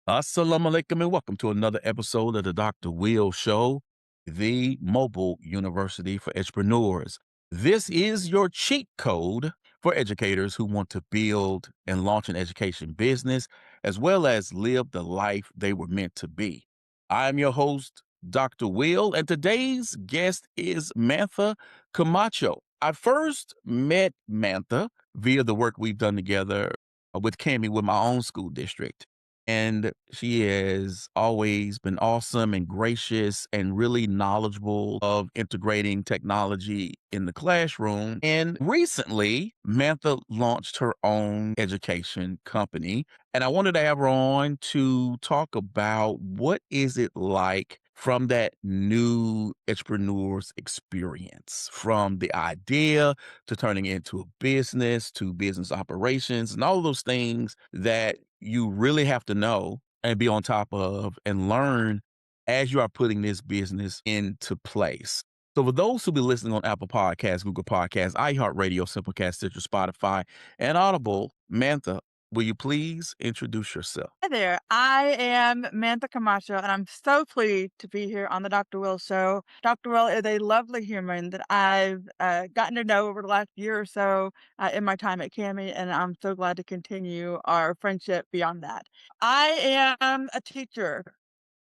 Assalamu alaikum and welcome to another episode of the Dr. Will Show, the mobile university for entrepreneurs. This is your cheat code for educators who want to build and launch an education business, as well as live the life they were meant to be. I'm your host, Dr. Will, and today's guest is Mantha Camacho. I first met Mantha via the work we've done together with Cami with my own school district. And she has always been awesome and gracious and really knowledgeable of integrating technology in the classroom. And recently, Mantha launched her own education company. And I wanted to have her on to talk about what is it like from that new entrepreneur's experience, from the idea to turning it into a business to business operations and all those things that you really have to know and be on top of and learn as you are putting this business into place. So for those who be listening on Apple Podcasts, Google Podcasts, iHeartRadio, Simplecast, Stitcher, Spotify, and Audible, Mantha, will you please introduce yourself? Hi there. I am Mantha Camacho, and I'm so pleased to be here on the Dr. Will Show. Dr. Will is a lovely human that I've gotten to know over the last year or so in my time at Cami, and I'm so glad to continue our friendship beyond that. I am a teacher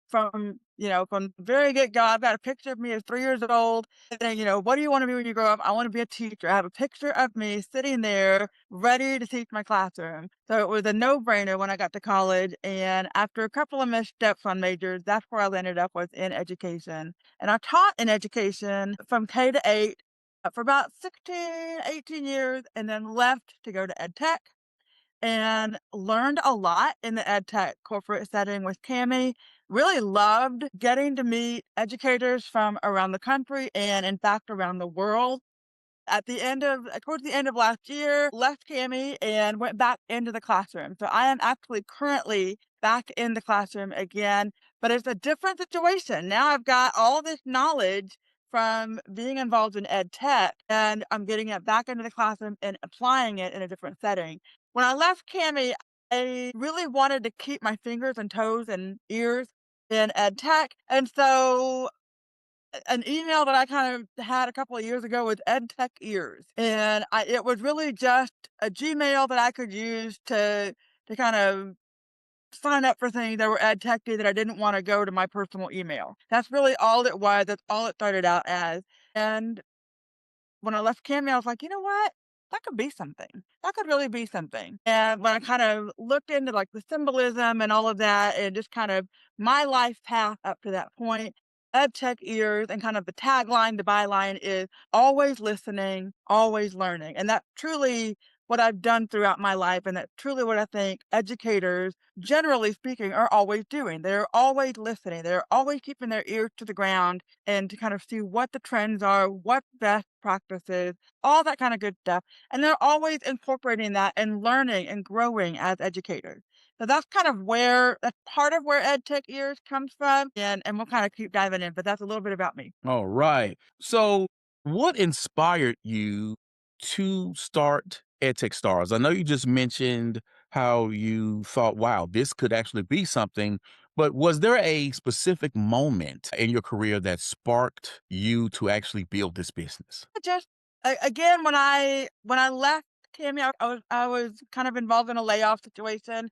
from very get-go. I've got a picture of me as 3 years old saying, "What do you wanna be when you grow up?" "I wanna be a teacher." I have a picture of me sitting there ready to teach my classroom. So it was a no-brainer when I got to college, and after a couple of missteps on majors, that's where I ended up was in education. And I taught in education from K to 8, for about 16, 18 years, and then left to go to EdTech and learned a lot in the ed tech corporate setting with Cami. Really loved getting to meet educators from around the country and, in fact, around the world. Towards the end of last year, left Cami and went back into the classroom. So I am actually currently back in the classroom again, but it's a different situation. Now I've got all this knowledge from being involved in ed tech, and I'm getting it back into the classroom and applying it in a different setting. When I left Cami, I really wanted to keep my fingers and toes and ears in ed tech. And so an email that I kind of had a couple of years ago with EdTechEars, and it was really just a Gmail that I could use to kind of sign up for things that were edtechy that I didn't want to go to my personal email. That's really all it was. That's all it started out as. And when I left Cammy, I was like, you know what? That could be something. That could really be something. And when I kind of looked into like the symbolism and all of that, and just kind of my life path up to that point, EdTech ears and kind of the tagline, the byline is always listening, always learning. And that's truly what I've done throughout my life. And that's truly what I think educators, generally speaking, are always doing. They're always listening. They're always keeping their ears to the ground and to kind of see what the trends are, what best practices, all that kind of good stuff. And they're always incorporating that and learning and growing as educators. So that's part of where EdTech Ears comes from. And we'll kind of keep diving in, but that's a little bit about me. All right. So, what inspired you to start EdTech Stars? I know you just mentioned how you thought, wow, this could actually be something, but was there a specific moment in your career that sparked you to actually build this business? Just again, when I left Tammy, I was kind of involved in a layoff situation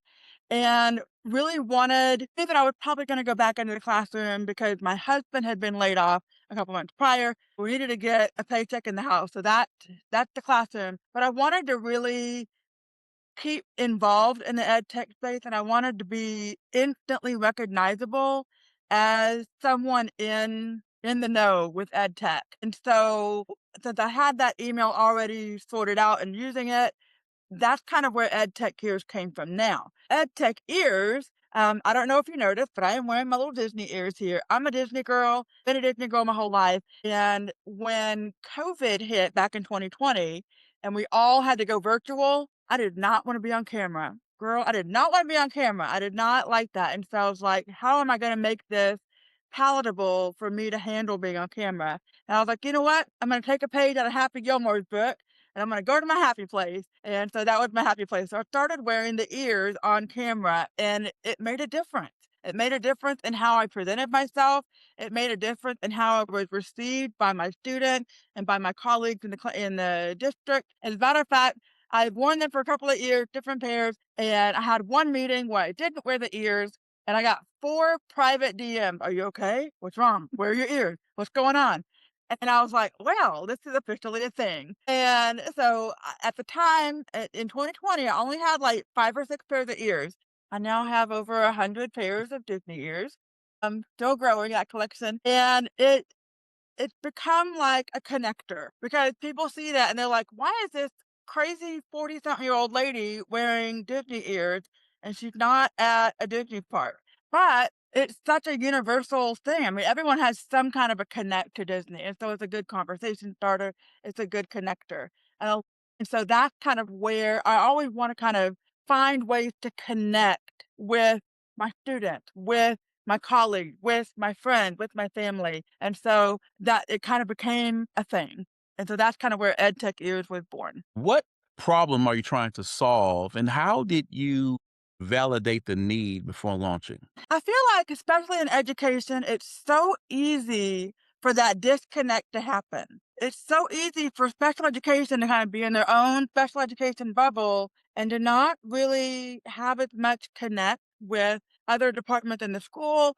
and really knew that I was probably going to go back into the classroom because my husband had been laid off a couple months prior. We needed to get a paycheck in the house, so that's the classroom. But I wanted to really keep involved in the ed tech space, and I wanted to be instantly recognizable as someone in the know with ed tech. And so since I had that email already sorted out and using it, that's kind of where Ed Tech Ears came from now. Ed Tech Ears, I don't know if you noticed, but I am wearing my little Disney ears here. I'm a Disney girl, been a Disney girl my whole life. And when COVID hit back in 2020 and we all had to go virtual, I did not want to be on camera. Girl, I did not want to be on camera. I did not like that. And so I was like, how am I going to make this palatable for me to handle being on camera? And I was like, you know what? I'm going to take a page out of Happy Gilmore's book. and I'm gonna go to my happy place. And so that was my happy place. So I started wearing the ears on camera, and it made a difference. It made a difference in how I presented myself. It made a difference in how I was received by my students and by my colleagues in in the district. As a matter of fact, I've worn them for a couple of years, different pairs, and I had one meeting where I didn't wear the ears, and I got 4 private DMs. "Are you okay? What's wrong? Where are your ears? What's going on?" And I was like, "Well, this is officially a thing." And so, at the time, in 2020, I only had, like, 5 or 6 pairs of ears. I now have over 100 pairs of Disney ears. I'm still growing that collection, and it's become like a connector because people see that and they're like, "Why is this crazy 40-something-year-old lady wearing Disney ears and she's not at a Disney park?" But it's such a universal thing. I mean, everyone has some kind of a connect to Disney, and so it's a good conversation starter. It's a good connector, and, I- and so that's kind of where I always want to kind of find ways to connect with my students, with my colleague, with my friend, with my family. And so that it kind of became a thing. And so that's kind of where EdTechEars was born. What problem are you trying to solve, and how did you validate the need before launching? I feel like, especially in education, it's so easy for that disconnect to happen. It's so easy for special education to kind of be in their own special education bubble and to not really have as much connect with other departments in the school,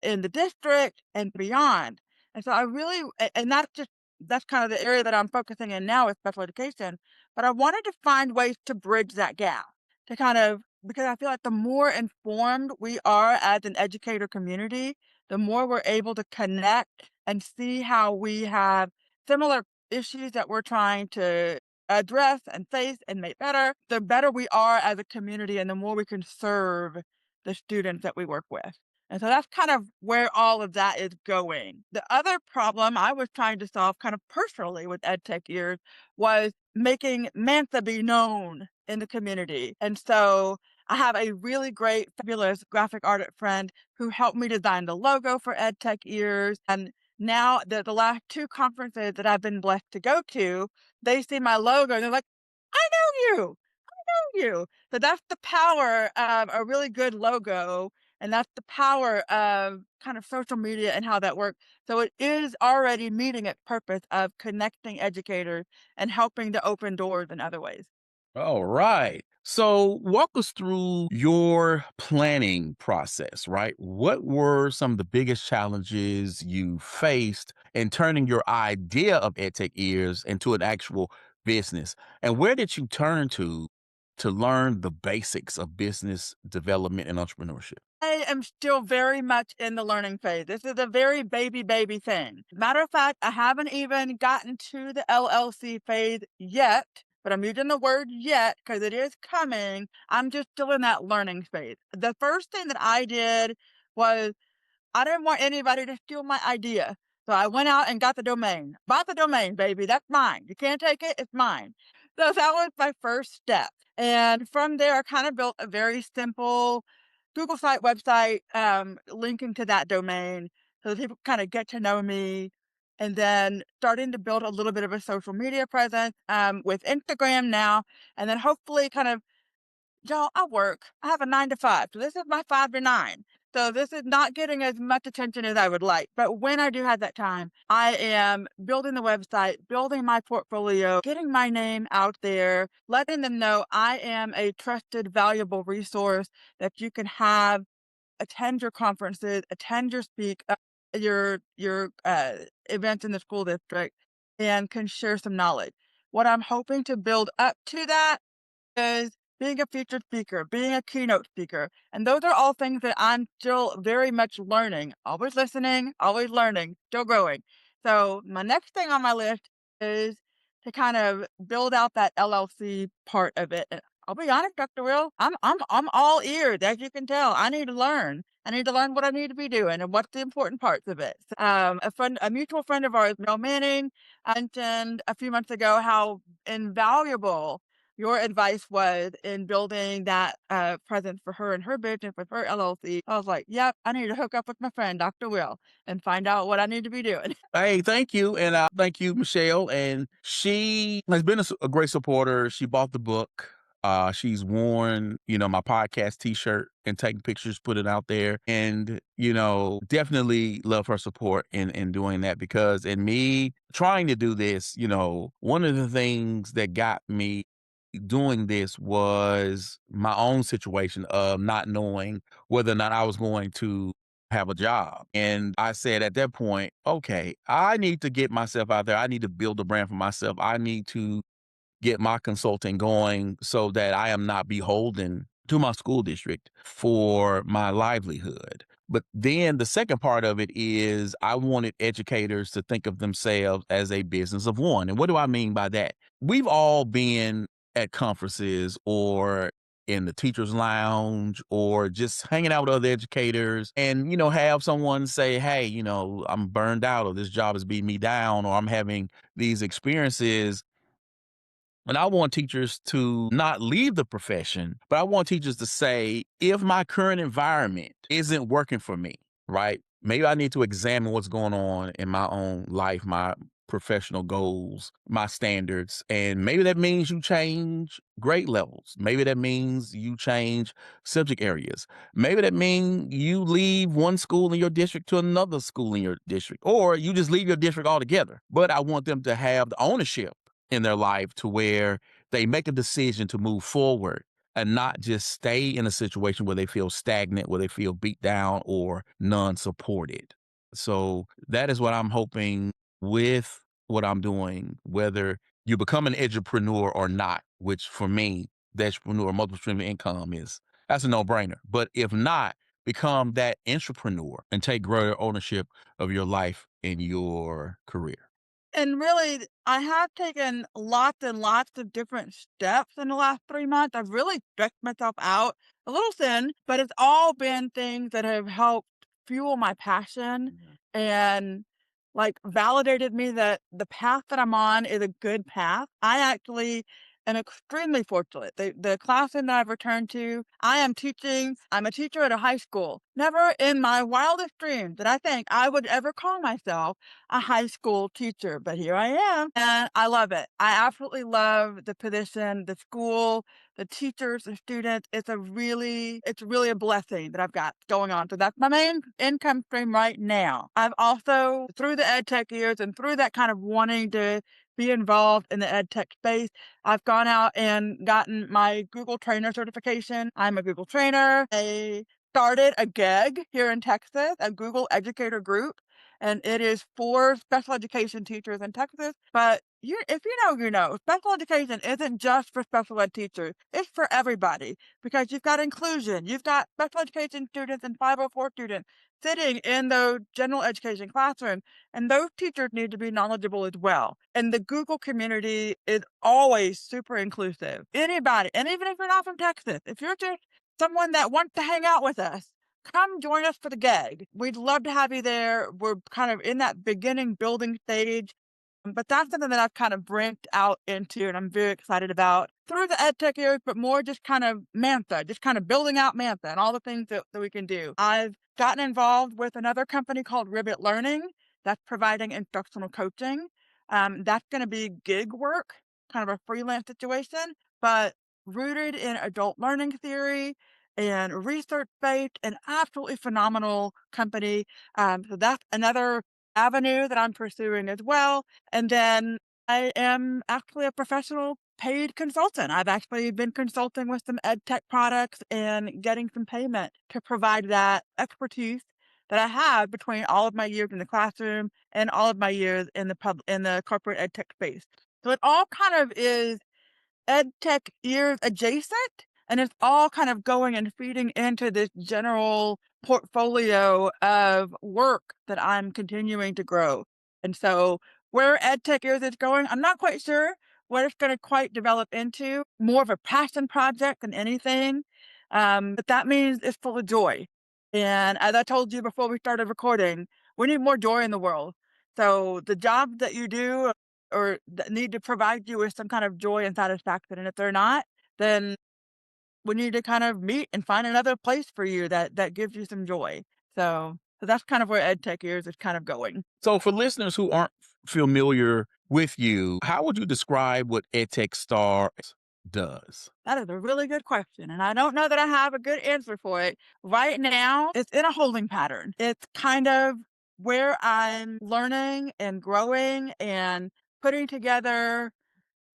in the district, and beyond. And so I really, and that's kind of the area that I'm focusing in now with special education. But I wanted to find ways to bridge that gap to kind of because I feel like the more informed we are as an educator community, the more we're able to connect and see how we have similar issues that we're trying to address and face and make better, the better we are as a community and the more we can serve the students that we work with. And so that's kind of where all of that is going. The other problem I was trying to solve kind of personally with EdTech Years was making Mantha be known in the community. And so I have a really great, fabulous graphic artist friend who helped me design the logo for EdTech Ears. And now the last 2 conferences that I've been blessed to go to, they see my logo and they're like, "I know you. I know you." So that's the power of a really good logo. And that's the power of kind of social media and how that works. So it is already meeting its purpose of connecting educators and helping to open doors in other ways. All right. So, walk us through your planning process, right? What were some of the biggest challenges you faced in turning your idea of EdTech Ears into an actual business? And where did you turn to learn the basics of business development and entrepreneurship? I am still very much in the learning phase. This is a very baby thing. Matter of fact, I haven't even gotten to the LLC phase yet, but I'm using the word yet because it is coming. I'm just still in that learning phase. The first thing that I did was I didn't want anybody to steal my idea. So I went out and got the domain. Bought the domain, baby. That's mine. You can't take it. It's mine. So that was my first step. And from there, I kind of built a very simple Google site website linking to that domain so that people kind of get to know me. And then starting to build a little bit of a social media presence with Instagram now. And then hopefully kind of y'all, I work. I have a 9 to 5, so this is my 5 to 9. So this is not getting as much attention as I would like. But when I do have that time, I am building the website, building my portfolio, getting my name out there, letting them know I am a trusted, valuable resource that you can have, attend your conferences, attend your events in the school district, and can share some knowledge. What I'm hoping to build up to that is being a featured speaker, being a keynote speaker. And those are all things that I'm still very much learning, always listening, always learning, still growing. So my next thing on my list is to kind of build out that LLC part of it. And I'll be honest, Dr. Will, I'm all ears, as you can tell. I need to learn. I need to learn what I need to be doing and what's the important parts of it. A mutual friend of ours, Mel Manning, mentioned a few months ago how invaluable your advice was in building that presence for her and her business with her LLC. I was like, yep, I need to hook up with my friend, Dr. Will, and find out what I need to be doing. Hey, thank you, and, thank you, Michelle, and she has been a great supporter. She bought the book. She's worn, my podcast T-shirt and taking pictures, put it out there, and, definitely love her support in doing that because in me trying to do this, one of the things that got me doing this was my own situation of not knowing whether or not I was going to have a job. And I said at that point, okay, I need to get myself out there. I need to build a brand for myself. I need to get my consulting going so that I am not beholden to my school district for my livelihood. But then the second part of it is I wanted educators to think of themselves as a business of one. And what do I mean by that? We've all been at conferences or in the teacher's lounge or just hanging out with other educators and, have someone say, hey, I'm burned out or this job is beating me down or I'm having these experiences and I want teachers to not leave the profession, but I want teachers to say, if my current environment isn't working for me, right? Maybe I need to examine what's going on in my own life, my professional goals, my standards. And maybe that means you change grade levels. Maybe that means you change subject areas. Maybe that means you leave one school in your district to another school in your district, or you just leave your district altogether. But I want them to have the ownership in their life to where they make a decision to move forward and not just stay in a situation where they feel stagnant, where they feel beat down or non-supported. So that is what I'm hoping with what I'm doing, whether you become an edupreneur or not, which for me, the entrepreneur, multiple stream of income that's a no-brainer. But if not, become that entrepreneur and take greater ownership of your life and your career. And really, I have taken lots and lots of different steps in the last 3 months. I've really stretched myself out a little thin, but it's all been things that have helped fuel my passion and like validated me that the path that I'm on is a good path. I actually am extremely fortunate. The classroom that I've returned to, I'm a teacher at a high school. Never in my wildest dreams did I think I would ever call myself a high school teacher, but here I am and I love it. I absolutely love the position, the school, the teachers, the students. It's really a blessing that I've got going on. So that's my main income stream right now. I've also, through the ed tech years and through that kind of wanting to be involved in the ed tech space, I've gone out and gotten my Google trainer certification. I'm a Google trainer. I started a gig here in Texas, a Google educator group, and it is for special education teachers in Texas. But if you know, you know, special education isn't just for special ed teachers, it's for everybody because you've got inclusion, you've got special education students and 504 students sitting in those general education classrooms, and those teachers need to be knowledgeable as well. And the Google community is always super inclusive. Anybody, and even if you're not from Texas, if you're just someone that wants to hang out with us, come join us for the gig. We'd love to have you there. We're kind of in that beginning building stage, but that's something that I've kind of branched out into and I'm very excited about through the EdTech years, but more just kind of Mantha, just kind of building out Mantha and all the things that we can do. I've gotten involved with another company called Ribbit Learning that's providing instructional coaching. That's going to be gig work, kind of a freelance situation, but rooted in adult learning theory and research based and absolutely phenomenal company. So that's another avenue that I'm pursuing as well. And then I am actually a professional paid consultant. I've actually been consulting with some ed tech products and getting some payment to provide that expertise that I have between all of my years in the classroom and all of my years in the corporate ed tech space. So it all kind of is EdTechEars adjacent, and it's all kind of going and feeding into this general portfolio of work that I'm continuing to grow. And so where EdTechEars is going, I'm not quite sure what it's going to quite develop into. More of a passion project than anything, but that means it's full of joy. And as I told you before we started recording, we need more joy in the world. So the job that you do or that need to provide you with some kind of joy and satisfaction. And if they're not, then we need to kind of meet and find another place for you that gives you some joy. So that's kind of where EdTechEars is kind of going. So, for listeners who aren't familiar with you, how would you describe what EdTech Stars does? That is a really good question, and I don't know that I have a good answer for it. Right now, it's in a holding pattern. It's kind of where I'm learning and growing and putting together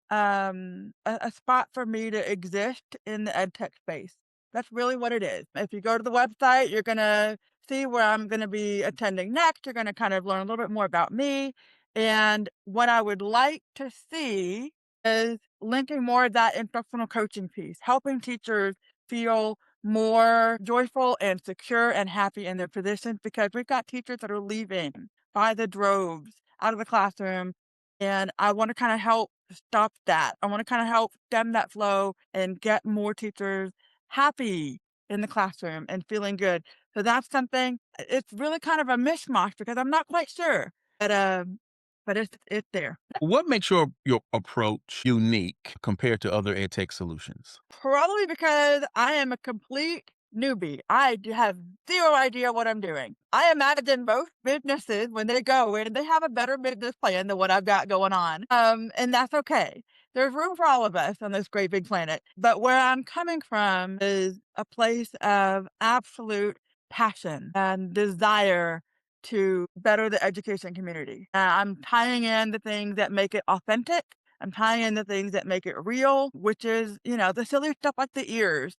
a spot for me to exist in the ed tech space. That's really what it is. If you go to the website, you're gonna see where I'm gonna be attending next. You're gonna kind of learn a little bit more about me. And what I would like to see is linking more of that instructional coaching piece, helping teachers feel more joyful and secure and happy in their positions because we've got teachers that are leaving by the droves out of the classroom. And I want to kind of help stop that. I wanna kinda help stem that flow and get more teachers happy in the classroom and feeling good. So that's something it's really kind of a mishmash because I'm not quite sure, but it's there. What makes your approach unique compared to other EdTech solutions? Probably because I am a complete newbie. Have 0 idea what I'm doing. I imagine most businesses, when they go in, they have a better business plan than what I've got going on, and that's okay. There's room for all of us on this great big planet, but where I'm coming from is a place of absolute passion and desire to better the education community. I'm tying in the things that make it authentic. I'm tying in the things that make it real, which is, the silly stuff like the ears,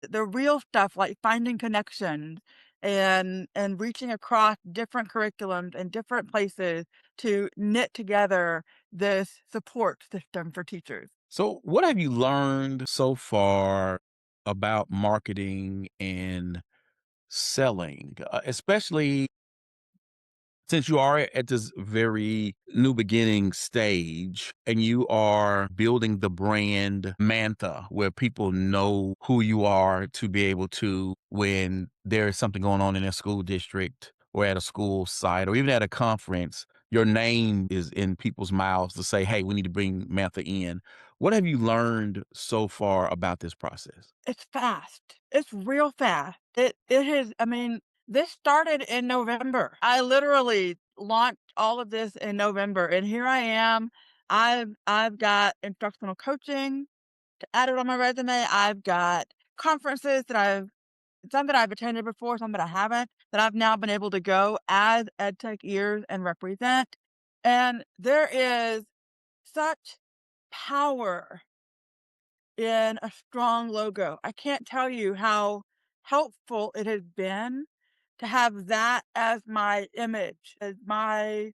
the real stuff like finding connections and reaching across different curriculums and different places to knit together this support system for teachers. So, what have you learned so far about marketing and selling, especially since you are at this very new beginning stage and you are building the brand Mantha, where people know who you are to be able to, when there is something going on in a school district or at a school site or even at a conference, your name is in people's mouths to say, hey, we need to bring Mantha in. What have you learned so far about this process? It's fast. It's real fast. It has I mean, this started in November. I literally launched all of this in November, and here I am. I've got instructional coaching to add it on my resume. I've got conferences that I've some that I've attended before, some that I haven't, that I've now been able to go as EdTech ears and represent. And there is such power in a strong logo. I can't tell you how helpful it has been to have that as my image, as my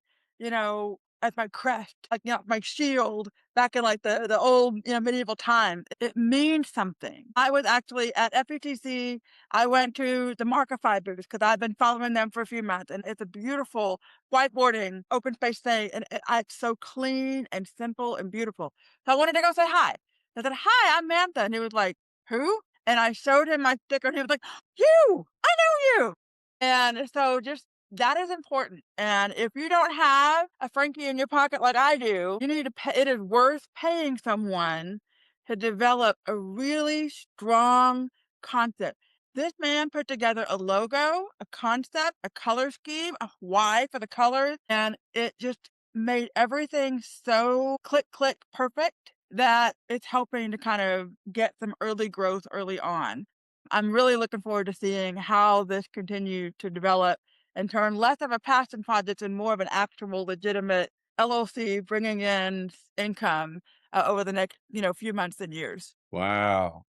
crest, like, my shield back in like the old, medieval times. It means something. I was actually at FETC. I went to the Markify booth because I've been following them for a few months, and it's a beautiful whiteboarding open space thing, and it's so clean and simple and beautiful. So I wanted to go say hi. I said, "Hi, I'm Mantha," and he was like, "Who?" And I showed him my sticker, and he was like, "You! I know you!" And so just that is important. And if you don't have a Frankie in your pocket like I do, you need to pay. It is worth paying someone to develop a really strong concept. This man put together a logo, a concept, a color scheme, a why for the colors, and it just made everything so click, click perfect that it's helping to kind of get some early growth early on. I'm really looking forward to seeing how this continues to develop and turn less of a passion project and more of an actual legitimate LLC bringing in income over the next, few months and years. Wow.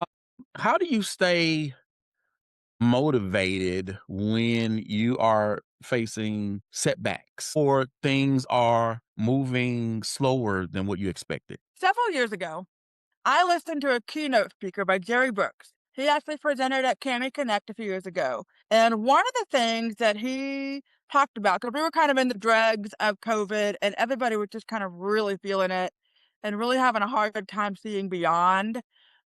How do you stay motivated when you are facing setbacks or things are moving slower than what you expected? Several years ago, I listened to a keynote speaker by Jerry Brooks. He actually presented at Cami Connect a few years ago. And one of the things that he talked about, because we were kind of in the dregs of COVID and everybody was just kind of really feeling it and really having a hard time seeing beyond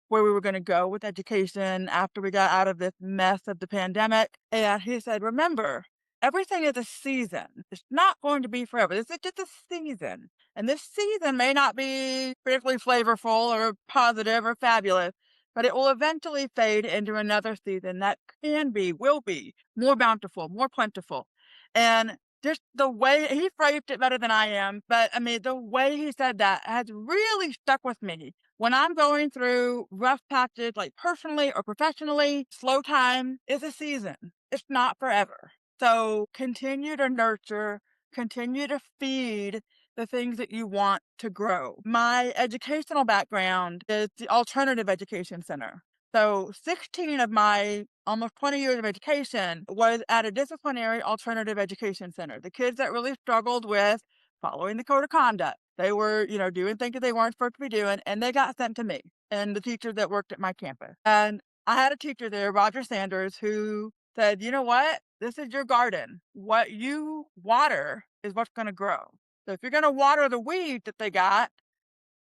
where we were going to go with education after we got out of this mess of the pandemic. And he said, remember, everything is a season. It's not going to be forever. This is just a season. And this season may not be particularly flavorful or positive or fabulous, but it will eventually fade into another season that can be, will be more bountiful, more plentiful. And just the way he phrased it better than I am, but I mean, the way he said that has really stuck with me. When I'm going through rough patches, like personally or professionally, slow time is a season. It's not forever. So continue to nurture, continue to feed the things that you want to grow. My educational background is the Alternative Education Center. So 16 of my almost 20 years of education was at a disciplinary alternative education center. The kids that really struggled with following the code of conduct. They were, doing things that they weren't supposed to be doing, and they got sent to me and the teachers that worked at my campus. And I had a teacher there, Roger Sanders, who said, you know what? This is your garden. What you water is what's going to grow. So if you're going to water the weeds that they got,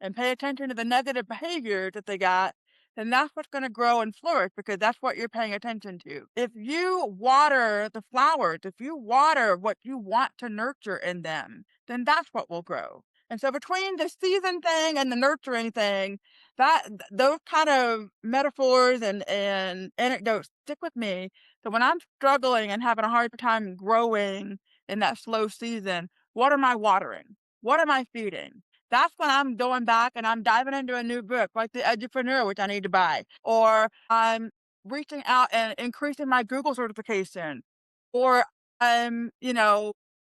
and pay attention to the negative behavior that they got, then that's what's going to grow and flourish because that's what you're paying attention to. If you water the flowers, if you water what you want to nurture in them, then that's what will grow. And so between the season thing and the nurturing thing, those kind of metaphors and anecdotes stick with me. So when I'm struggling and having a hard time growing in that slow season, what am I watering? What am I feeding? That's when I'm going back and I'm diving into a new book, like The Edupreneur, which I need to buy, or I'm reaching out and increasing my Google certification, or I'm,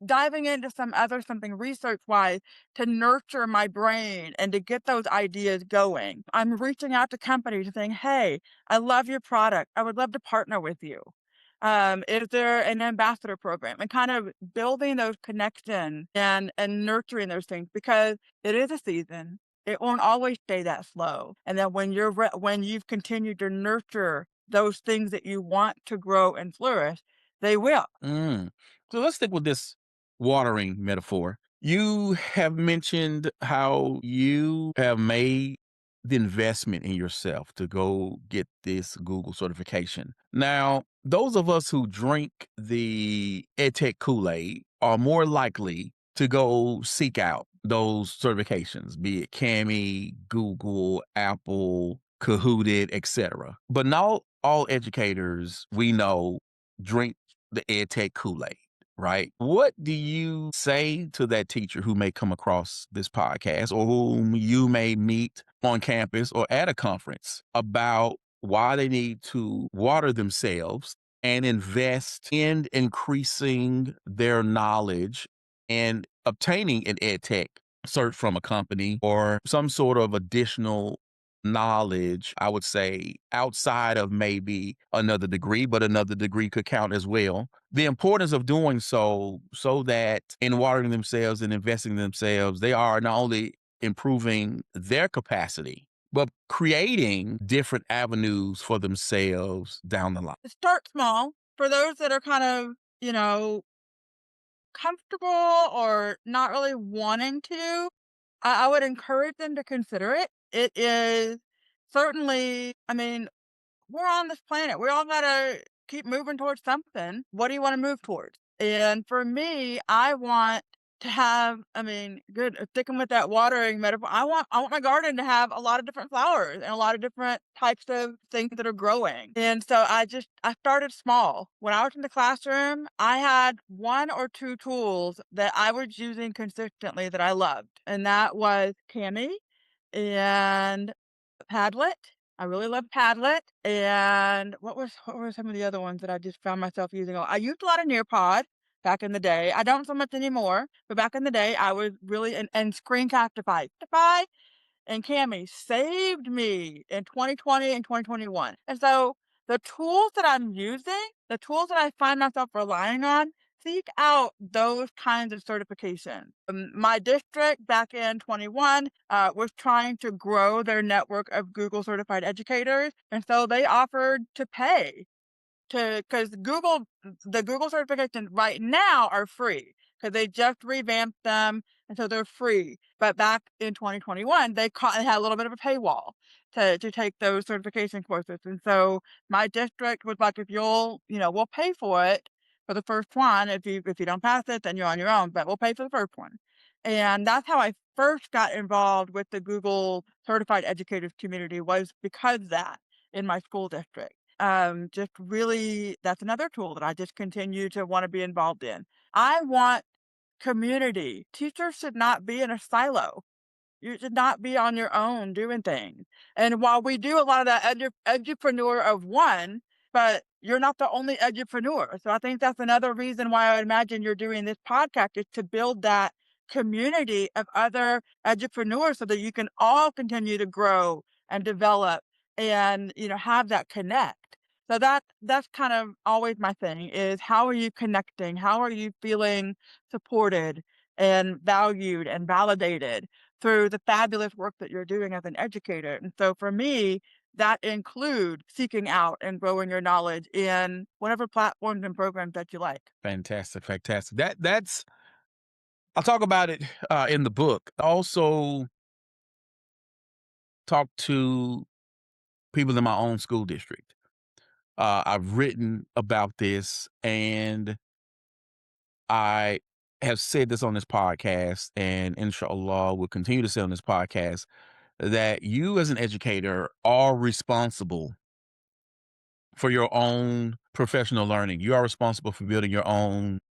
diving into something research wise to nurture my brain and to get those ideas going. I'm reaching out to companies and saying, hey, I love your product. I would love to partner with you. Is there an ambassador program and kind of building those connections and nurturing those things because it is a season. It won't always stay that slow. And then when you've continued to nurture those things that you want to grow and flourish, they will. Mm. So let's stick with this watering metaphor. You have mentioned how you have made the investment in yourself to go get this Google certification. Now, those of us who drink the EdTech Kool-Aid are more likely to go seek out those certifications, be it Cami, Google, Apple, Kahooted, etc. But not all educators we know drink the EdTech Kool-Aid, right? What do you say to that teacher who may come across this podcast or whom you may meet on campus or at a conference about why they need to water themselves and invest in increasing their knowledge and obtaining an EdTech cert from a company or some sort of additional knowledge, I would say, outside of maybe another degree, but another degree could count as well. The importance of doing so that in watering themselves and investing in themselves, they are not only improving their capacity, but creating different avenues for themselves down the line. Start small for those that are kind of, comfortable or not really wanting to. I would encourage them to consider it. It is certainly, I mean, we're on this planet. We all gotta keep moving towards something. What do you want to move towards? And for me, I want to have, I mean, good sticking with that watering metaphor. I want my garden to have a lot of different flowers and a lot of different types of things that are growing. And so I started small. When I was in the classroom, I had one or two tools that I was using consistently that I loved. And that was Cami and Padlet. I really love Padlet, and what were some of the other ones that I just found myself using? I used a lot of Nearpod back in the day. I don't so much anymore, but back in the day, I was really and Screencastify. And Cami saved me in 2020 and 2021. And so the tools that I'm using, the tools that I find myself relying on, seek out those kinds of certifications. My district back in 21 was trying to grow their network of Google certified educators. And so they offered to pay to because the Google certifications right now are free because they just revamped them, and so they're free. But back in 2021, they had a little bit of a paywall to take those certification courses, and so my district was like, "If you'll, we'll pay for it, for the first one. If you don't pass it, then you're on your own, but we'll pay for the first one. And that's how I first got involved with the Google certified educators community, was because that in my school district. Just really, that's another tool that I just continue to want to be involved in. I want community. Teachers should not be in a silo. You should not be on your own doing things. And while we do a lot of that edupreneur of one, but you're not the only edupreneur. So I think that's another reason why I imagine you're doing this podcast, is to build that community of other edupreneurs so that you can all continue to grow and develop and, have that connect. So that's kind of always my thing, is how are you connecting? How are you feeling supported and valued and validated through the fabulous work that you're doing as an educator? And so for me, that include seeking out and growing your knowledge in whatever platforms and programs that you like. Fantastic, fantastic. That's I'll talk about it in the book. I also talk to people in my own school district. I've written about this, and I have said this on this podcast, and inshallah will continue to say on this podcast, that you as an educator are responsible for your own professional learning. You are responsible for building your own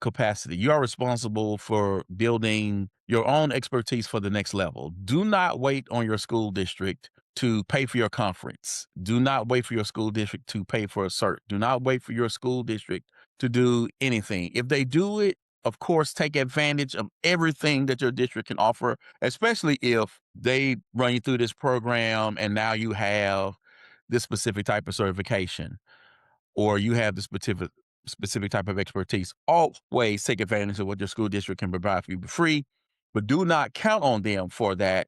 capacity. You are responsible for building your own expertise for the next level. Do not wait on your school district to pay for your conference. Do not wait for your school district to pay for a cert. Do not wait for your school district to do anything. If they do it, of course, take advantage of everything that your district can offer, especially if they run you through this program and now you have this specific type of certification, or you have the specific type of expertise. Always take advantage of what your school district can provide for you for free, but do not count on them for that,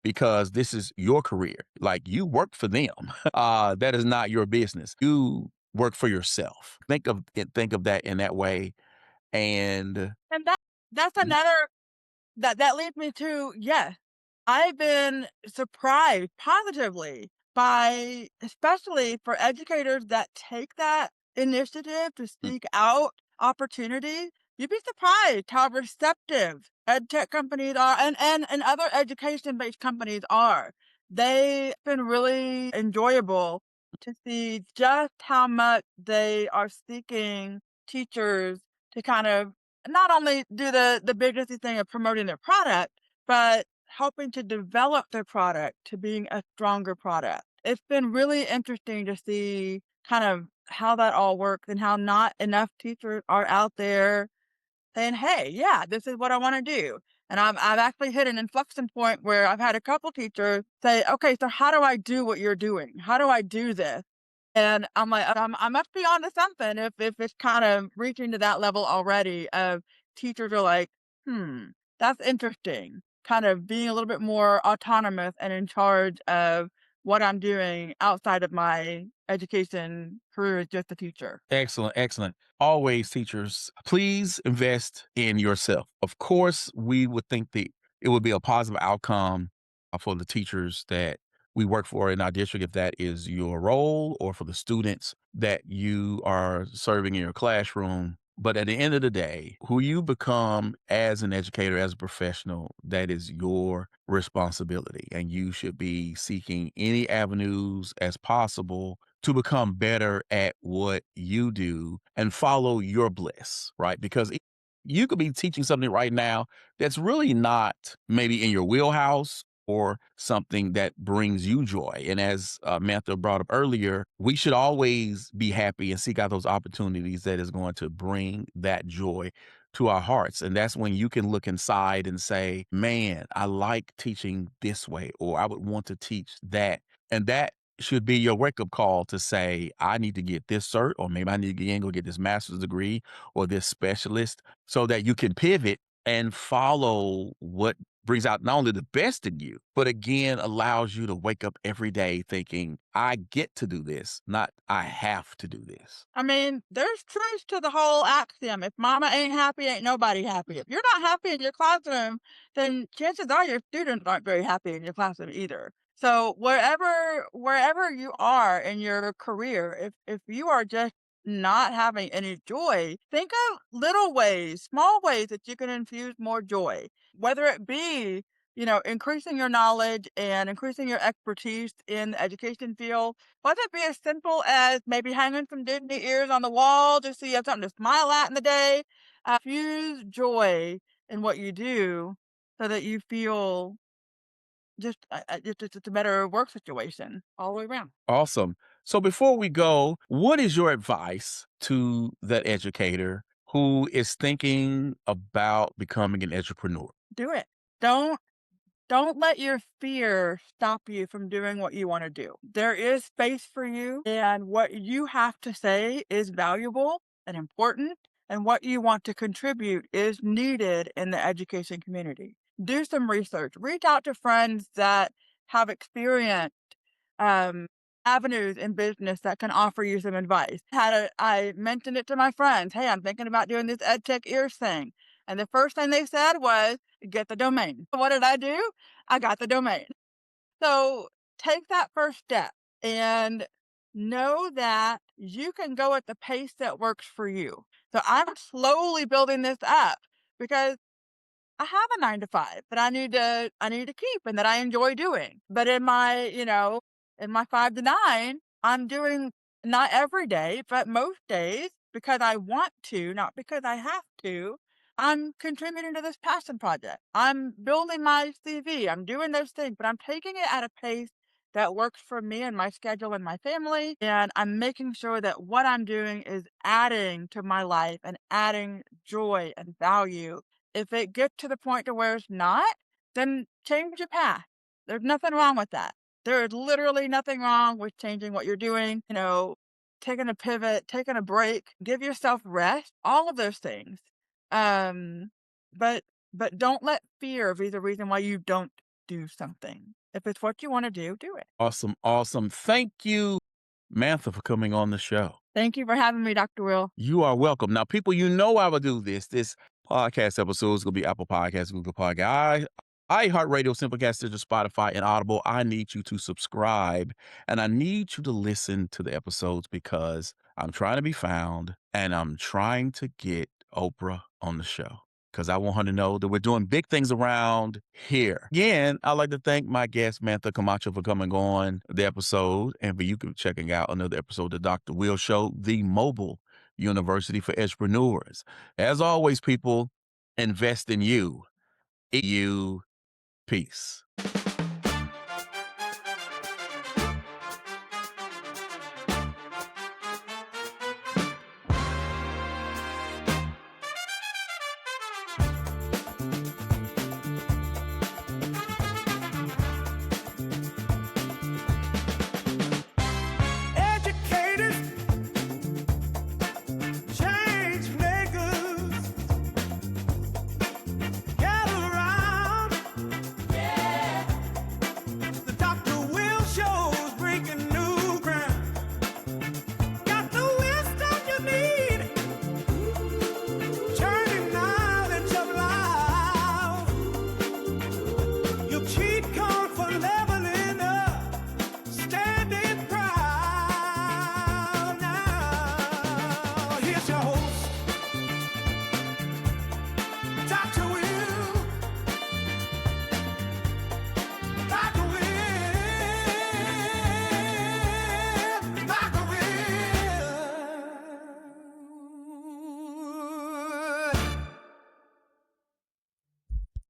because this is your career. Like, you work for them. That is not your business. You work for yourself. Think of that in that way. And And that's Mhm. another that leads me to, yes, I've been surprised positively by, especially for educators that take that initiative to seek out opportunity. You'd be surprised how receptive ed tech companies are, and other education-based companies are. They've been really enjoyable to see just how much they are seeking teachers to kind of not only do the big thing of promoting their product, but helping to develop their product to being a stronger product. It's been really interesting to see kind of how that all works, and how not enough teachers are out there saying, "Hey, yeah, this is what I want to do." And I've actually hit an inflection point where I've had a couple teachers say, "Okay, so how do I do what you're doing? How do I do this?" And I'm like, I must be onto something if it's kind of reaching to that level already of teachers are like, "Hmm, that's interesting." Kind of being a little bit more autonomous and in charge of what I'm doing outside of my education career as just a teacher. Excellent, excellent. Always, teachers, please invest in yourself. Of course, we would think that it would be a positive outcome for the teachers that we work for in our district, if that is your role, or for the students that you are serving in your classroom. But at the end of the day, who you become as an educator, as a professional, that is your responsibility. And you should be seeking any avenues as possible to become better at what you do and follow your bliss, right? Because you could be teaching something right now that's really not maybe in your wheelhouse, or something that brings you joy. And as Mantha brought up earlier, we should always be happy and seek out those opportunities that is going to bring that joy to our hearts. And that's when you can look inside and say, man, I like teaching this way, or I would want to teach that. And that should be your wake up call to say, I need to get this cert, or maybe I need to go get this master's degree or this specialist, so that you can pivot and follow what brings out not only the best in you, but again, allows you to wake up every day thinking, I get to do this, not I have to do this. I mean, there's truth to the whole axiom. If mama ain't happy, ain't nobody happy. If you're not happy in your classroom, then chances are your students aren't very happy in your classroom either. So wherever you are in your career, if you are just not having any joy, think of little ways, small ways that you can infuse more joy, whether it be, increasing your knowledge and increasing your expertise in the education field, whether it be as simple as maybe hanging some Disney ears on the wall just so you have something to smile at in the day. Infuse joy in what you do so that you feel just a better work situation all the way around. Awesome. So before we go, what is your advice to that educator who is thinking about becoming an entrepreneur? Do it. Don't don't let your fear stop you from doing what you want to do. There is space for you, and what you have to say is valuable and important, and what you want to contribute is needed in the education community. Do some research. Reach out to friends that have experience um, avenues in business that can offer you some advice. I mentioned it to my friends. Hey, I'm thinking about doing this EdTechEars thing. And the first thing they said was, get the domain. What did I do? I got the domain. So take that first step and know that you can go at the pace that works for you. So I'm slowly building this up because I have a 9 to 5 that I need to keep and that I enjoy doing. But in my 5 to 9, I'm doing not every day, but most days because I want to, not because I have to. I'm contributing to this passion project. I'm building my CV. I'm doing those things, but I'm taking it at a pace that works for me and my schedule and my family. And I'm making sure that what I'm doing is adding to my life and adding joy and value. If it gets to the point to where it's not, then change your path. There's nothing wrong with that. There is literally nothing wrong with changing what you're doing, taking a pivot, taking a break, give yourself rest, all of those things. Um, but but don't let fear be the reason why you don't do something. If it's what you want to do it. Awesome. Awesome. Thank you, Mantha, for coming on the show. Thank you for having me, Dr. Will. You are welcome. Now, people, you know I will do this. This podcast episode is going to be Apple Podcasts, Google Podcasts, iHeartRadio, Simplecast, Stitcher, Spotify, and Audible. I need you to subscribe, and I need you to listen to the episodes because I'm trying to be found, and I'm trying to get Oprah on the show because I want her to know that we're doing big things around here. Again, I'd like to thank my guest, Mantha Camacho, for coming on the episode and for you checking out another episode of the Dr. Will Show, the mobile university for entrepreneurs. As always, people, invest in you. You. Peace.